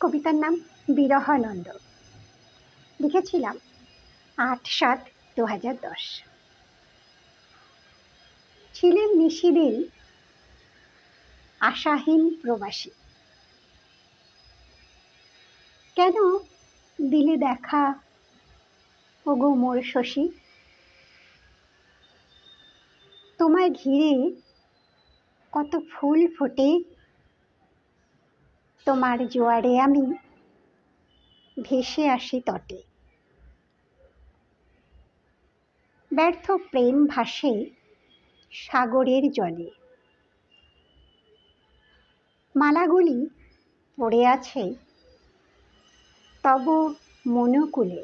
কবিতার নাম বিরহানন্দ। লিখেছিলাম ৮/৭/২০১০। ছিলেন নিশিদিন আশাহীন প্রবাসী। কেন দিলে দেখা ওগো মোর শশী? তোমায় ঘিরে কত ফুল ফোটে, তোমার জোয়ারে আমি ভেসে আসি তটে। ব্যর্থ প্রেম ভাসে সাগরের জলে, মালাগুলি পড়ে আছে তব মনোকুলে।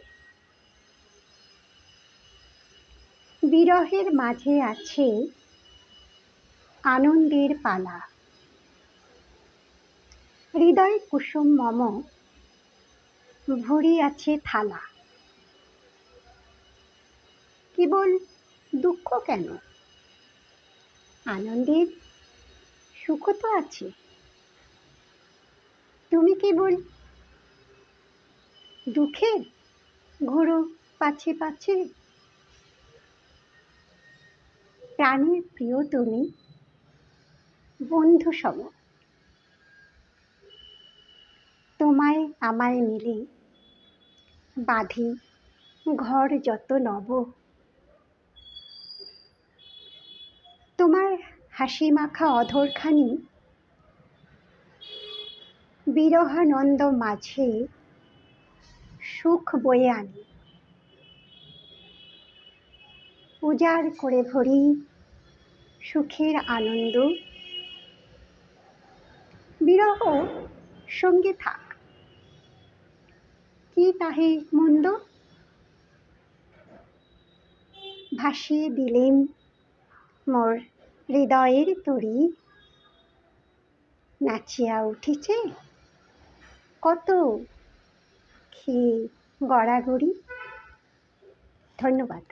বিরহের মাঝে আছে আনন্দের পালা, হৃদয় কুসুম মম ভরি আছে থালা। কেবল দুঃখ কেন, আনন্দের সুখ তো আছে। তুমি কেবল দুঃখের ঘোরো পাছে পাছে। প্রাণের প্রিয় তুমি বন্ধু সম, তোমায় আমায় মিলে বাঁধি ঘর যত নব। তোমার হাসি মাখা অধরখানি বিরহানন্দ মাঝে সুখ বয়ে আনি। উজাড় করে ভরি সুখের আনন্দ, বিরহ সঙ্গে থাক কি তাহে মন্দ। ভাসিয়ে দিলেন মোর হৃদয়ের তরী, নাচিয়া উঠিছে কত খেয়ে গড়াগড়ি। ধন্যবাদ।